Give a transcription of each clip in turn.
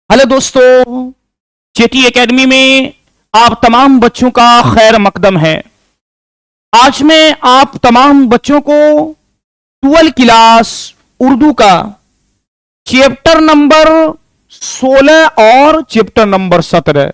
Hello दोस्तों, Cheti academy में आप तमाम बच्चों का खैर मकदम है। आज मैं आप तमाम बच्चों को 12 क्लास उर्दू का चैप्टर नंबर 16 और चैप्टर नंबर 17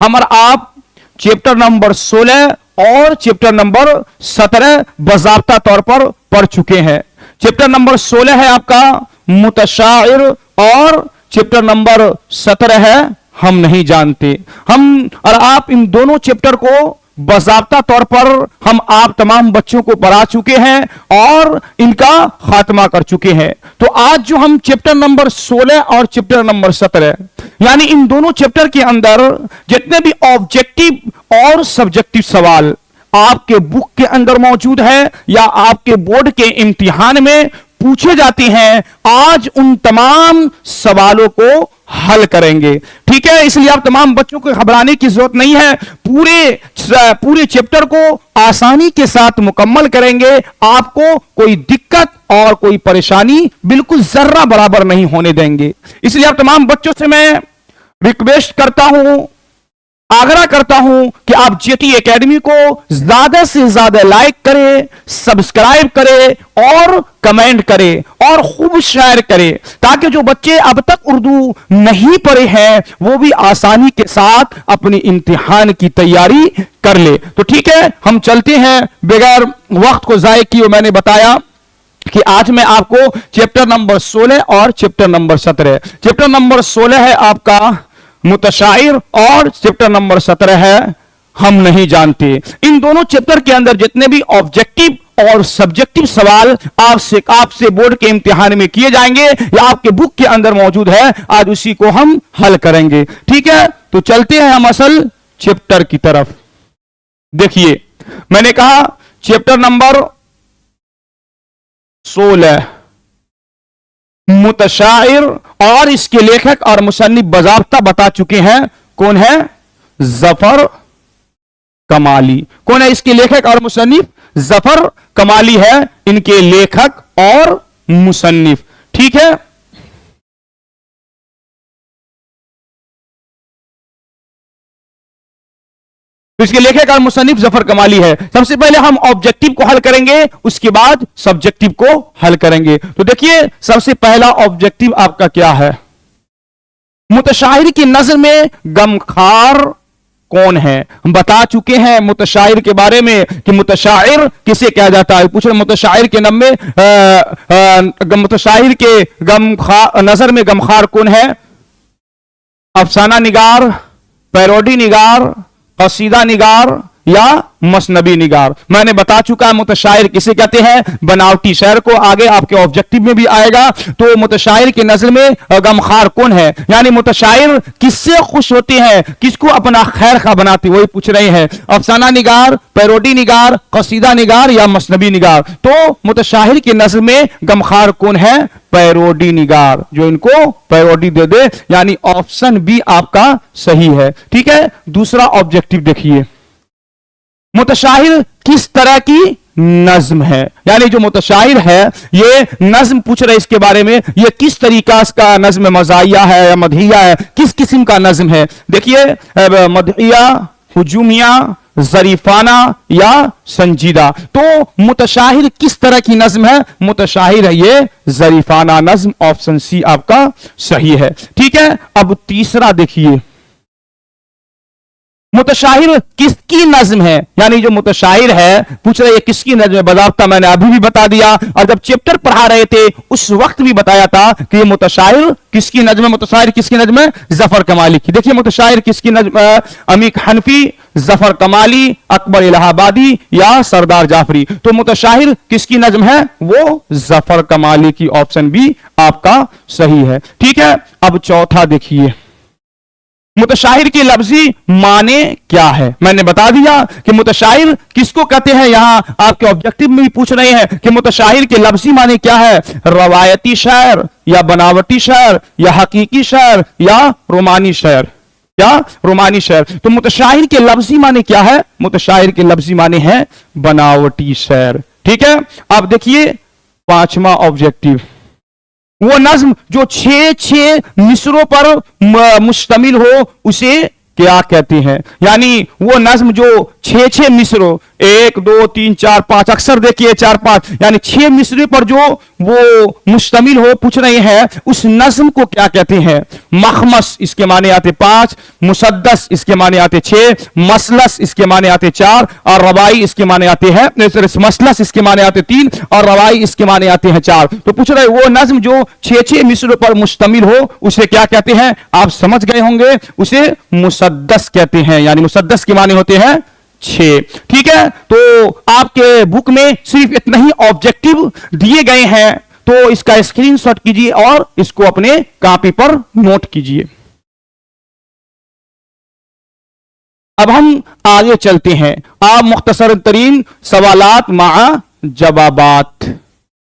हम और आप चैप्टर नंबर 16 और चैप्टर नंबर 17 बाज़ाब्ता तौर पर पढ़ चुके हैं। चैप्टर नंबर 16 है आपका मुतशाइर और चैप्टर नंबर 17 है हम नहीं जानते। हम और आप इन दोनों चैप्टर को बाज़ाब्ता तौर पर हम आप तमाम बच्चों को पढ़ा चुके हैं और इनका खात्मा कर चुके हैं। तो आज जो हम चैप्टर नंबर 16 और चैप्टर नंबर 17 यानी इन दोनों चैप्टर के अंदर जितने भी ऑब्जेक्टिव और सब्जेक्टिव सवाल आपके बुक के अंदर मौजूद है या आपके बोर्ड के इम्तिहान में पूछे जाते हैं, आज उन तमाम सवालों को हल करेंगे। ठीक है, इसलिए आप तमाम बच्चों को घबराने की जरूरत नहीं है। पूरे चैप्टर को आसानी के साथ मुकम्मल करेंगे। आपको कोई दिक्कत और कोई परेशानी बिल्कुल जर्रा बराबर नहीं होने देंगे। इसलिए आप तमाम बच्चों से मैं रिक्वेस्ट करता हूं, आग्रह करता हूं कि आप जेटी एकेडमी को ज्यादा से ज्यादा लाइक करें, सब्सक्राइब करें और कमेंट करें और खूब शेयर करें, ताकि जो बच्चे अब तक उर्दू नहीं पढ़े हैं वो भी आसानी के साथ अपनी इम्तिहान की तैयारी कर ले। तो ठीक है, हम चलते हैं बगैर वक्त को जाये किए। मैंने बताया कि आज मैं आपको चैप्टर नंबर 16 और चैप्टर नंबर 17, चैप्टर नंबर 16 है आपका मुतशाइर और चैप्टर नंबर 17 है हम नहीं जानते। इन दोनों चैप्टर के अंदर जितने भी ऑब्जेक्टिव और सब्जेक्टिव सवाल आपसे बोर्ड के इम्तिहान में किए जाएंगे या आपके बुक के अंदर मौजूद है, आज उसी को हम हल करेंगे। ठीक है, तो चलते हैं हम असल चैप्टर की तरफ। देखिए, मैंने कहा चैप्टर नंबर 16 मुतशाइर और इसके लेखक और मुसन्निफ बाज़ाब्ता बता चुके हैं। कौन है? जफर कमाली। कौन है इसके लेखक और मुसन्निफ? जफर कमाली है इनके लेखक और मुसन्निफ। ठीक है, तो इसके लेखक और मुसन्निफ जफर कमाली है। सबसे पहले हम ऑब्जेक्टिव को हल करेंगे, उसके बाद सब्जेक्टिव को हल करेंगे। तो देखिए, सबसे पहला ऑब्जेक्टिव आपका क्या है? मुतशाहिर की नज़्म में गमखार कौन है? हम बता चुके हैं मुतशाहिर के बारे में कि मुतशाहिर किसे कहा जाता है। पूछ रहे मुतशाहिर के नाम में मुतशाहिर के नज़र में गमखार कौन है? अफसाना निगार, पैरोडी निगार, कसीदा निगार या मसनबी निगार। मैंने बता चुका है मुतशाइर किसे कहते हैं, बनावटी शेर को। आगे आपके ऑब्जेक्टिव में भी आएगा। तो मुतशाइर की नजर में गमखार कौन है, यानी मुतशाइर किससे खुश होते हैं, किसको अपना खैर खा बनाते, वही पूछ रहे हैं। अफसाना निगार, पैरोडी निगार, कसीदा निगार या मसनबी निगार। तो मुतशाहिर की नजर में गमखार कौन है? पैरोडी निगार, जो इनको पैरोडी दे दे, यानी ऑप्शन बी आपका सही है। ठीक है, दूसरा ऑब्जेक्टिव देखिए, मुतशाहिर किस तरह की नज्म है, यानी जो मुतशाहिर है ये नज्म पूछ रहे इसके बारे में, ये किस तरीका का नज्म, मज़ाहिया है या मदहिया है, किस किस्म का नज्म है। देखिए, मदहिया, हुजूमिया, जरीफाना या संजीदा। तो मुतशाहिर किस तरह की नज्म है? मुतशाहिर है ये जरीफाना नज्म, ऑप्शन सी आपका सही है। ठीक है, अब तीसरा देखिए, मुतशाहिर किसकी नज्म है, यानी जो मुतशाहिर है पूछ रहे किसकी नज्म है। बाज़ाब्ता मैंने अभी भी बता दिया और जब चैप्टर पढ़ा रहे थे उस वक्त भी बताया था कि ये मुतशाहिर किसकी नज्म है। मुतशाहिर किसकी नज्म है? जफर कमाली की। देखिए, मुतशाहिर किसकी नज्म है? अमीक हनफी, जफर कमाली, अकबर इलाहाबादी या सरदार जाफरी। तो मुतशाहिर किसकी नज्म है? वो जफर कमाली की, ऑप्शन बी आपका सही है। ठीक है, अब चौथा देखिए, मुतशाहिर की लफ्जी माने क्या है। मैंने बता दिया कि मुतशाहिर किसको कहते हैं। यहां आपके ऑब्जेक्टिव में भी पूछ रहे हैं कि मुतशाहिर के लफ्जी माने क्या है, रवायती शायर या बनावटी शायर या हकीकी शायर या रोमानी शायर, या रोमानी शायर। तो मुतशाहिर के लफ्जी माने क्या है? मुतशाहिर के लफ्जी माने हैं बनावटी शायर। ठीक है, अब देखिए पांचवा ऑब्जेक्टिव, वो नज्म जो 6 मिसरों पर मुश्तमिल हो उसे क्या कहते हैं? यानी वो नज्म जो 6 मिसरों, 1 2 3 4 5, अक्सर देखिए 4 5, यानी 6 मिसरे पर जो वो मुश्तमिल हो, पूछ रहे हैं उस नज्म को क्या कहते हैं? मखमस इसके माने आते 5, मुसद्दस इसके माने आते 6, मसलस इसके माने आते 4 और रवाई इसके माने आते हैं, मसलस इसके माने आते 3 और रवाई इसके माने आते हैं 4। तो पूछ रहे वो नज्म जो 6 मिसरों पर मुश्तमिल हो उसे क्या कहते हैं? आप समझ गए होंगे, उसे मुसद्दस कहते हैं। यानी मुसद्दस के माने होते हैं 6। ठीक है, तो आपके बुक में सिर्फ इतना ही ऑब्जेक्टिव दिए गए हैं, तो इसका स्क्रीनशॉट कीजिए और इसको अपने कॉपी पर नोट कीजिए। अब हम आगे चलते हैं। आप मुख्तसर तरीन सवालात मा जवाबात,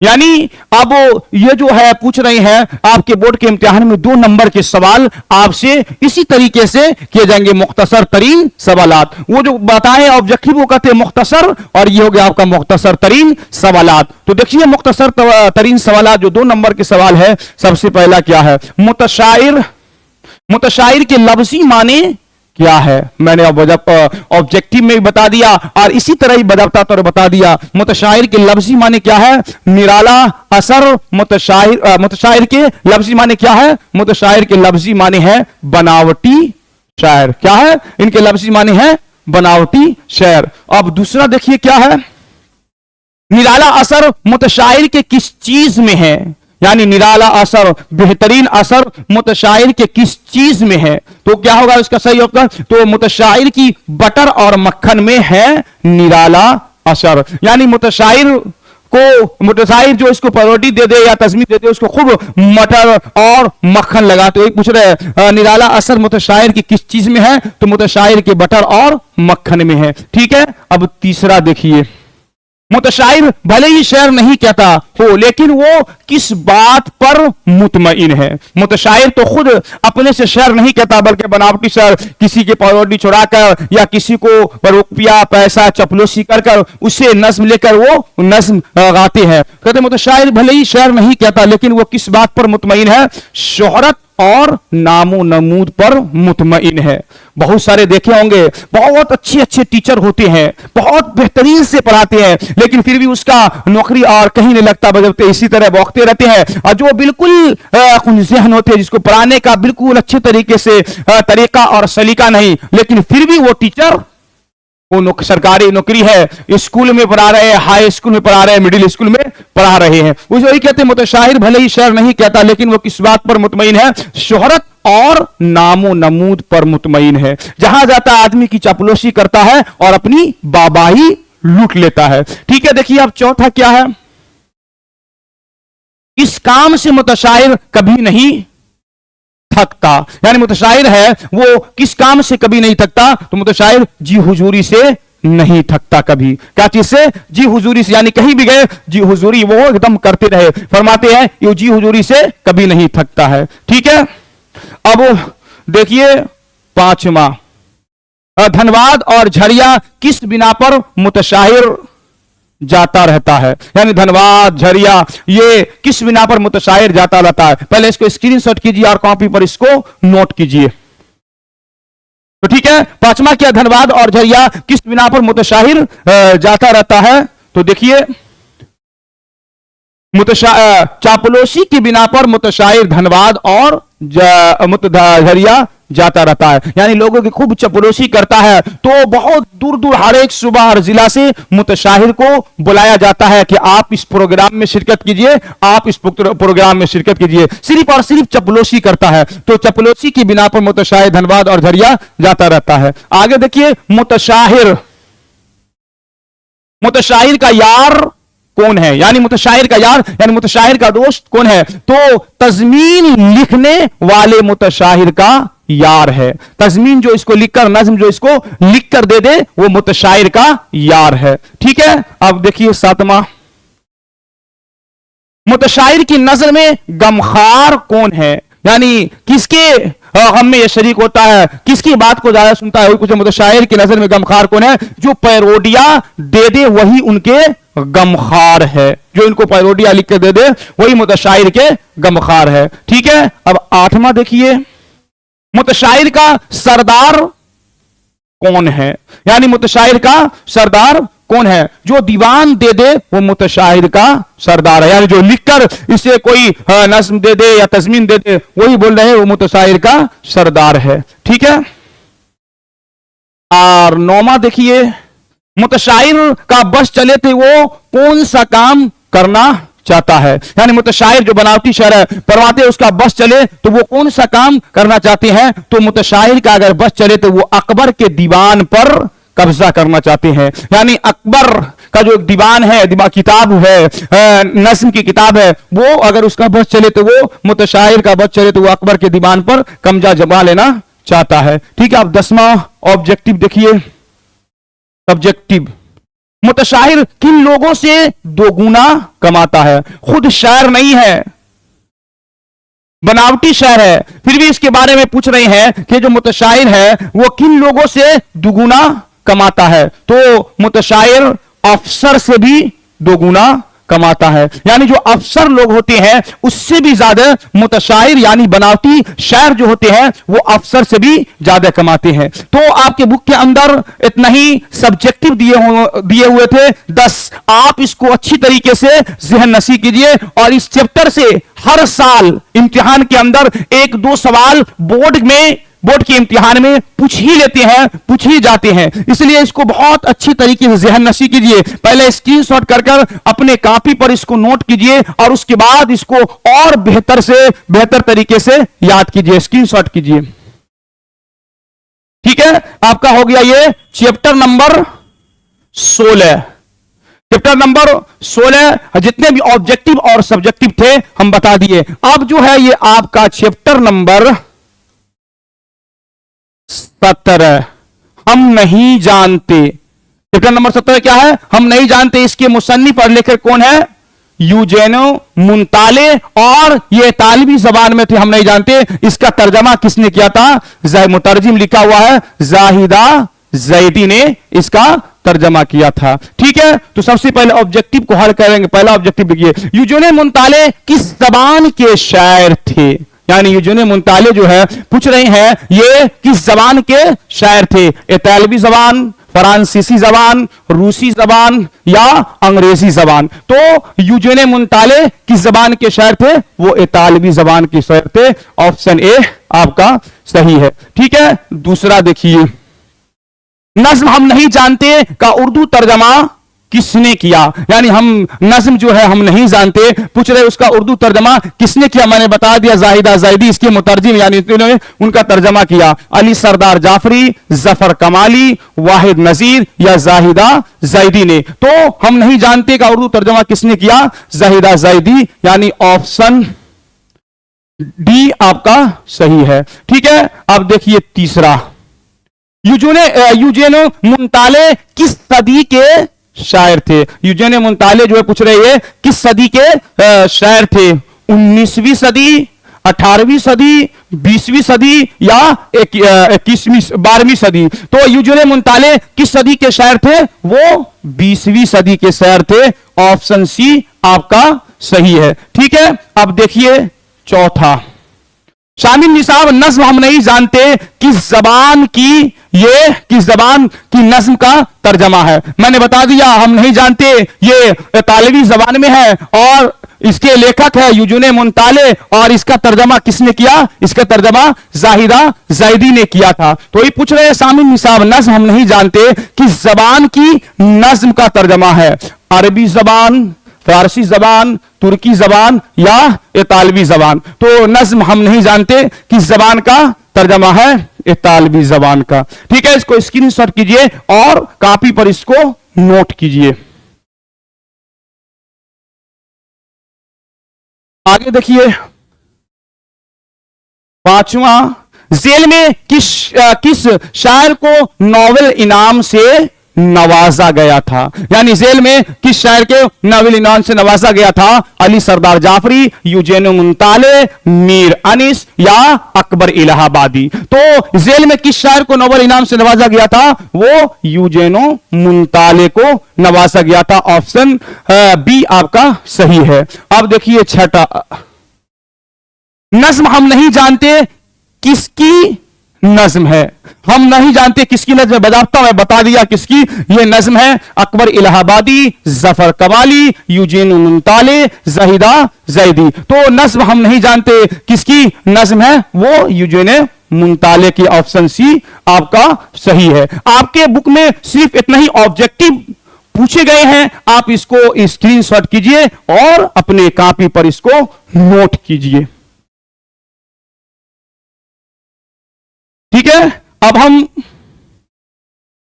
यानी अब ये जो है पूछ रहे हैं आपके बोर्ड के इम्तिहान में 2 नंबर के सवाल आपसे इसी तरीके से किए जाएंगे, मुख्तसर तरीन सवालात। वो जो बताए ऑब्जेक्टिव वो कहते हैं मुख्तसर, और ये हो गया आपका मुख्तसर तरीन सवालात। तो देखिए मुख्तसर तरीन सवालात जो 2 नंबर के सवाल है, सबसे पहला क्या है? मुतशाइर। मुतशाइर के लफ्जी माने क्या है? मैंने ऑब्जेक्टिव में भी बता दिया और इसी तरह ही बता दिया। मुतशाइर के लफ्जी माने क्या है? निराला असर। मुतशाइर के लफ्जी माने क्या है? मुतशाइर के लफ्जी माने है बनावटी शायर। क्या है? इनके लफ्जी माने है बनावटी शायर। अब दूसरा देखिए क्या है? निराला असर मुतशाइर के किस चीज में है? यानी निराला असर, बेहतरीन असर मुतशाइर के किस चीज में है? तो क्या होगा इसका सही उत्तर? तो मुतशाइर की बटर और मक्खन में है निराला असर। यानी मुतशाइर जो इसको पैरोडी दे दे या तस्मीर दे दे, उसको खूब मटर और मक्खन लगाते हुए पूछ रहे निराला असर मुतशाइर की किस चीज में है? तो मुतशाइर के बटर और मक्खन में है। ठीक है, अब तीसरा देखिए। मुतशाइर भले ही शेर नहीं कहता हो, लेकिन वो किस बात पर मुतमईन है? मुतशाइर तो खुद अपने से शेर नहीं कहता, बल्कि बनावटी शेर किसी के पैरोडी चुराकर या किसी को रुपया पैसा चपलूसी कर उसे नज्म लेकर वो नज्म गाते हैं। कहते मुतशाइर भले ही शेर नहीं कहता, लेकिन वो किस बात पर मुतमईन है? शोहरत और नामो नमूद पर मुतमईन है। बहुत सारे देखे होंगे, बहुत अच्छे अच्छे टीचर होते हैं, बहुत बेहतरीन से पढ़ाते हैं, लेकिन फिर भी उसका नौकरी और कहीं नहीं लगता, बजते इसी तरह भौंकते रहते हैं। और जो बिल्कुल ज़हन होते हैं, जिसको पढ़ाने का बिल्कुल अच्छे तरीके से तरीका और सलीका नहीं, लेकिन फिर भी वो टीचर, वो सरकारी नौकरी है, स्कूल में पढ़ा रहे हैं, हाई स्कूल में पढ़ा रहे हैं, मिडिल स्कूल में पढ़ा रहे हैं। वो वही कहते हैं मुतशाहिर भले ही शेर नहीं कहता, लेकिन वो किस बात पर मुतमईन है? शोहरत और नामो नमूद पर मुतमईन है। जहां जाता आदमी की चापलूसी करता है और अपनी बाबाही लूट लेता है। ठीक है, देखिए अब चौथा क्या है? इस काम से मुतशाहिर कभी नहीं थकता। यानी मुतशाइर है वो किस काम से कभी नहीं थकता? तो मुतशाइर जी हुजूरी से नहीं थकता कभी। क्या चीज से? जी हुजूरी से। यानी कहीं भी गए जी हुजूरी वो एकदम करते रहे। फरमाते हैं ये जी हुजूरी से कभी नहीं थकता है। ठीक है, अब देखिए पांचवा, धनबाद और झरिया किस बिना पर मुतशाहिर जाता रहता है? यानी धनबाद झरिया ये किस बिना पर मुतशाहिर जाता रहता है? पहले इसको स्क्रीनशॉट कीजिए और कॉपी पर इसको नोट कीजिए। तो ठीक है, पांचवा क्या? धनबाद और झरिया किस बिना पर मुतशाहिर जाता रहता है? तो देखिए चापलूसी की बिना पर मुतशाहिर धनबाद और झरिया जाता रहता है। यानी लोगों की खूब चपलूसी करता है, तो बहुत दूर दूर हर एक सूबा और जिला से मुतशाहिर को बुलाया जाता है कि आप इस प्रोग्राम में शिरकत कीजिए, आप इस प्रोग्राम में शिरकत कीजिए। सिर्फ और सिर्फ चपलूसी करता है, तो चपलूसी की बिना पर मुतशाहिर धनबाद और झरिया जाता रहता है। आगे देखिए, मुतशाहिर का यार कौन है? यानी मुतशाहिर का यार यानी मुतशाहिर का दोस्त कौन है? तो तज़मीन लिखने वाले मुतशाहिर का यार है। तज़मीन जो इसको लिखकर, नज्म जो इसको लिखकर दे दे, वो मुतशाहिर का यार है। ठीक है, अब देखिए सातवां, मुतशाहिर की नजर में गमखार कौन है? यानी किसके गम में ये शरीक होता है, किसकी बात को ज्यादा सुनता है? कुछ मुतशाहिर की नजर में गमखार कौन है? जो पैरोडिया दे दे वही उनके गमखार है। जो इनको पैरोडिया लिख के दे दे वही मुतशाइर के गमखार है। ठीक है, अब 8वां देखिए, मुतशाइर का सरदार कौन है? यानी मुतशाइर का सरदार कौन है? जो दीवान दे दे वो मुतशाइर का सरदार है। यानी जो लिखकर इसे कोई नज्म दे दे या तज़मीन दे दे वही बोल रहे हैं वो मुतशाइर का सरदार है। ठीक है, और 9वां देखिए, मुतशाइर का बस चले थे वो कौन सा काम करना चाहता है? यानी मुतशाइर जो बनावटी शेर है परवाते उसका बस चले तो वो कौन सा काम करना चाहते हैं? तो मुतशाइर का अगर बस चले तो वो अकबर के दीवान पर कब्जा करना चाहते हैं। यानी अकबर का जो दीवान है, किताब है, नज्म की किताब है, वो अगर उसका बस चले तो वो मुतशाइर का बस चले तो वो अकबर के दीवान पर कब्जा जमा लेना चाहता है। ठीक है, अब 10वां ऑब्जेक्टिव देखिए, सब्जेक्टिव। मुतशाहिर किन लोगों से दोगुना कमाता है? खुद शायर नहीं है, बनावटी शायर है, फिर भी इसके बारे में पूछ रहे हैं कि जो मुतशाहिर है वो किन लोगों से दुगुना कमाता है? तो मुतशाहिर अफसर से भी दोगुना कमाता है। यानी जो अफसर लोग होते हैं उससे भी ज्यादा मुतशाइर यानी बनावटी शायर जो होते हैं वो अफसर से भी ज्यादा कमाते हैं। तो आपके बुक के अंदर इतना ही सब्जेक्टिव दिए हुए थे 10। आप इसको अच्छी तरीके से ज़हन नशी कीजिए और इस चैप्टर से हर साल इम्तिहान के अंदर 1-2 सवाल बोर्ड के इम्तिहान में पूछ ही लेते हैं, पूछ ही जाते हैं। इसलिए इसको बहुत अच्छी तरीके से ज़हन नशी कीजिए। पहले स्क्रीनशॉट कर अपने कॉपी पर इसको नोट कीजिए और उसके बाद इसको और बेहतर तरीके से याद कीजिए, स्क्रीनशॉट कीजिए। ठीक है, आपका हो गया ये चैप्टर नंबर 16। चैप्टर नंबर 16 जितने भी ऑब्जेक्टिव और सब्जेक्टिव थे हम बता दिए। अब जो है ये आपका चैप्टर नंबर 17 हम नहीं जानते। चैप्टर नंबर 17 क्या है? हम नहीं जानते। इसके मुसन्निफ और लेखक कौन है? यूजेनो मुंताले, और ये इतालवी जबान में थे, हम नहीं जानते। इसका तर्जमा किसने किया था? मुतरजिम लिखा हुआ है जाहिदा जैदी ने इसका तर्जमा किया था। ठीक है, तो सबसे पहले ऑब्जेक्टिव को हल करेंगे। पहला ऑब्जेक्टिव देखिए, यूजेनो मुंताले किस जबान के शायर थे? यानी यूजेनो मुंताले जो है पूछ रहे हैं ये किस जबान के शायर थे? इतालवी जबान, फ्रांसीसी जबान, रूसी जबान या अंग्रेजी जबान? तो यूजेनो मुंताले किस जबान के शायर थे? वो इतालवी जबान के शायर थे। ऑप्शन ए आपका सही है। ठीक है, दूसरा देखिए, नज्म हम नहीं जानते का उर्दू तर्जमा किसने किया? यानी हम नज्म जो है हम नहीं जानते पूछ रहे उसका उर्दू तर्जमा किसने किया? मैंने बता दिया जाहिदा जैदी इसके मुतरजिम यानी इन्होंने उनका तर्जमा किया। अली सरदार जाफरी, जफर कमाली, वाहिद नजीर या जाहिदा जैदी ने? तो हम नहीं जानते का उर्दू तर्जमा किसने किया? जाहिदा जैदी, यानी ऑप्शन डी आपका सही है। ठीक है, अब देखिए तीसरा, यूजेनो मुंताले किस सदी के शायर थे? यूजेनो मुंताले जो है पूछ रहे हैं किस सदी के शायर थे? 19वीं सदी, 18वीं सदी, 20वीं सदी या 12वीं सदी? तो यूजेनो मुंताले किस सदी के शायर थे? वो 20वीं सदी के शायर थे। ऑप्शन सी आपका सही है। ठीक है, अब देखिए चौथा, शामिल निसाब नज्म हम नहीं जानते किस जबान की नज्म का तर्जमा है? मैंने बता दिया हम नहीं जानते ये इतालवी जबान में है और इसके लेखक है यूजेनो मुंताले, और इसका तर्जमा किसने किया? इसका तर्जमा जाहिदा जैदी ने किया था। तो ये पूछ रहे हैं शामिल निसाब नज्म हम नहीं जानते किस जबान की नज्म का तर्जमा है? अरबी जबान, फारसी जबान, तुर्की जबान या इतालवी जबान? तो नज्म हम नहीं जानते किस जबान का तर्जमा है? इतालवी जबान का। ठीक है, इसको स्क्रीनशॉट कीजिए और कॉपी पर इसको नोट कीजिए। आगे देखिए, पांचवा, जेल में किस शायर को नोबेल इनाम से नवाजा गया था। यानी जेल में किस शायर के नोबेल इनाम से नवाजा गया था? अली सरदार जाफरी, यूजेनो मुंताले, मीर अनिस या अकबर इलाहाबादी। तो जेल में किस शायर को नोबेल इनाम से नवाजा गया था? वो यूजेनो मुंताले को नवाजा गया था। ऑप्शन बी आपका सही है। अब देखिए छठा, नज्म हम नहीं जानते किसकी नज्म है। हम नहीं जानते किसकी नज्म है, बजाता मैं बता दिया किसकी ये नज्म है। अकबर इलाहाबादी, जफर कमाली, यूजेन मुंताले, जहीदा जैदी। तो नज्म हम नहीं जानते किसकी नज्म है, वो यूजेन मुंताले की। ऑप्शन सी आपका सही है। आपके बुक में सिर्फ इतना ही ऑब्जेक्टिव पूछे गए हैं, आप इसको स्क्रीनशॉट कीजिए और अपने कॉपी पर इसको नोट कीजिए। ठीक है, अब हम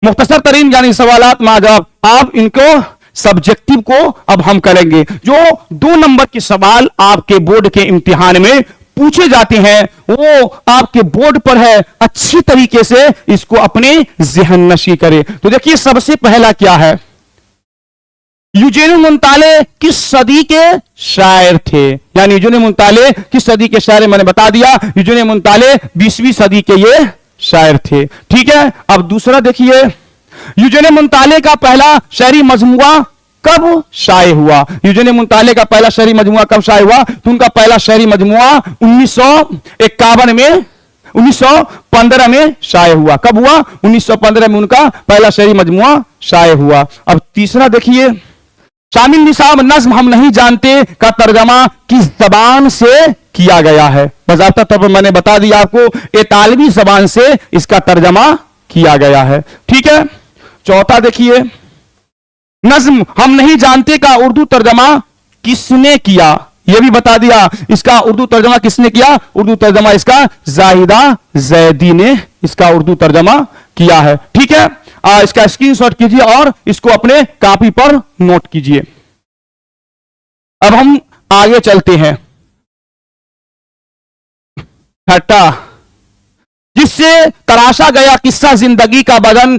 मुख्तसर तरीन यानी सवालात में जवाब, आप इनको सब्जेक्टिव को अब हम करेंगे। जो 2 नंबर के सवाल आपके बोर्ड के इम्तिहान में पूछे जाते हैं वो आपके बोर्ड पर है, अच्छी तरीके से इसको अपने ज़हन नशी करें। तो देखिए सबसे पहला क्या है, यूजेनो मुंताले किस सदी के शायर थे? यानी यूजेनो मुंताले किस सदी के शायर? मैंने बता दिया यूजेनो मुंताले 20वीं सदी के ये शायर थे। ठीक है, अब दूसरा देखिए, यूजेनो मुंताले का पहला शायरी मजमुआ कब शाये हुआ? यूजेनो मुंताले का पहला शायरी मजमुआ कब शाये हुआ? तो उनका पहला शायरी मजमुआ 1951 में 1915 में शाये हुआ। कब हुआ? 1915 में उनका पहला शायरी मजमुआ शाये हुआ। अब तीसरा देखिए, शामिल निसाब नज्म हम नहीं जानते का तर्जमा किस जबान से किया गया है? बजाता तब मैंने बता दिया आपको, इतालवी जबान से इसका तर्जमा किया गया है। ठीक है, चौथा देखिए, नज्म हम नहीं जानते का उर्दू तर्जमा किसने किया? यह भी बता दिया, इसका उर्दू तर्जमा किसने किया? उर्दू तर्जमा इसका जाहिदा जैदी ने इसका उर्दू तर्जमा किया है। ठीक है, इसका स्क्रीनशॉट कीजिए और इसको अपने कॉपी पर नोट कीजिए। अब हम आगे चलते हैं। छठा, जिससे तराशा गया किस्सा जिंदगी का बदन,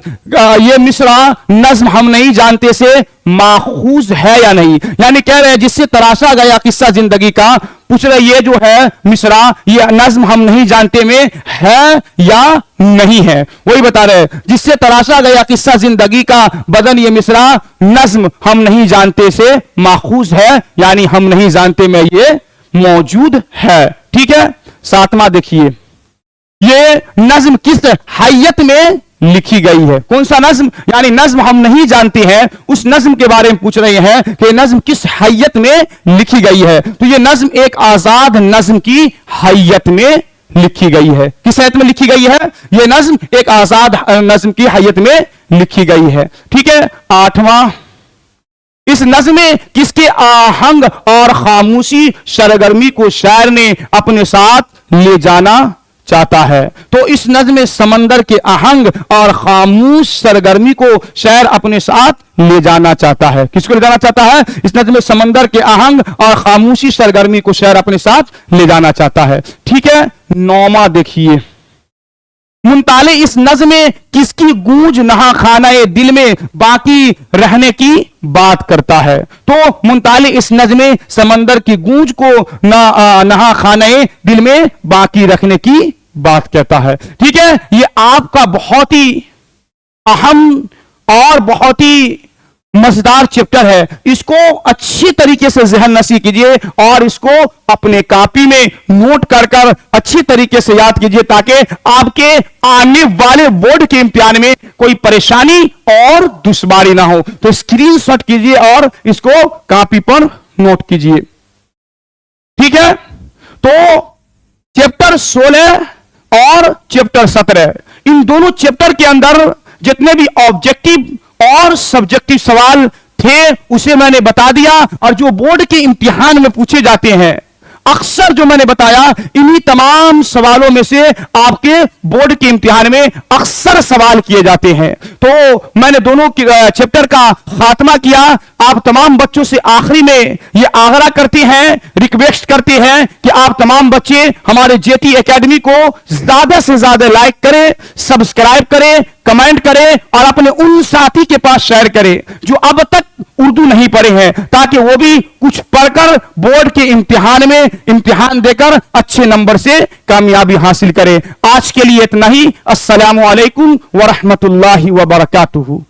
ये मिसरा नज्म हम नहीं जानते से माखूज है या नहीं? यानी कह रहे हैं जिससे तराशा गया किस्सा जिंदगी का, पूछ रहे ये जो है मिसरा ये नज्म हम नहीं जानते में है या नहीं है? वही बता रहे हैं, जिससे तराशा गया किस्सा जिंदगी का बदन, ये मिसरा नज्म हम नहीं जानते से माखूज है, यानी हम नहीं जानते में ये मौजूद है। ठीक है, सातवां देखिए, ये नज्म किस हैयत में लिखी गई है? कौन सा नज्म? यानी नज्म हम नहीं जानते हैं, उस नज्म के बारे में पूछ रहे हैं कि नज्म किस हैयत में लिखी गई है। तो ये नज्म एक आजाद नज्म की हैयत में लिखी गई है। किस हैयत में लिखी गई है? ये नज्म एक आजाद नज्म की हैयत में लिखी गई है। ठीक है, आठवां, इस नज्म में किसके आहंग और खामोशी सरगर्मी को शायर ने अपने साथ ले जाना चाहता है? तो इस नज्म में समंदर के आहंग और खामोश सरगर्मी को शायर अपने साथ ले जाना चाहता है। किसको ले जाना चाहता है? इस नज्म में समंदर के आहंग और खामोशी सरगर्मी को शायर अपने साथ ले जाना चाहता है। ठीक है, नौवां देखिए, मुंताले इस नज्म में किसकी गूंज नहा खानाए दिल में बाकी रहने की बात करता है? तो मुंताले इस नज्म में समंदर की गूंज को नहा खानाए दिल में बाकी रखने की बात कहता है। ठीक है, ये आपका बहुत ही अहम और बहुत ही मजेदार चैप्टर है। इसको अच्छी तरीके से ज़हन नशी कीजिए और इसको अपने कॉपी में नोट कर कर अच्छी तरीके से याद कीजिए, ताकि आपके आने वाले बोर्ड के इम्तिहान में कोई परेशानी और दुश्वारी ना हो। तो स्क्रीनशॉट कीजिए और इसको कॉपी पर नोट कीजिए। ठीक है, तो चैप्टर 16 और चैप्टर 17, इन दोनों चैप्टर के अंदर जितने भी ऑब्जेक्टिव और सब्जेक्टिव सवाल थे उसे मैंने बता दिया, और जो बोर्ड के इम्तिहान में पूछे जाते हैं अक्सर जो मैंने बताया, इन्हीं तमाम सवालों में से आपके बोर्ड के इम्तिहान में अक्सर सवाल किए जाते हैं। तो मैंने दोनों चैप्टर का खात्मा किया। आप तमाम बच्चों से आखिरी में ये आग्रह करते हैं, रिक्वेस्ट करते हैं कि आप तमाम बच्चे हमारे जेटी एकेडमी को ज्यादा से ज्यादा लाइक करें, सब्सक्राइब करें, कमेंट करें और अपने उन साथी के पास शेयर करें जो अब तक उर्दू नहीं पढ़े हैं, ताकि वो भी कुछ पढ़कर बोर्ड के इम्तिहान में इम्तिहान देकर अच्छे नंबर से कामयाबी हासिल करें। आज के लिए इतना ही। अस्सलामु अलैकुम व रहमतुल्लाहि व बरकातुहू।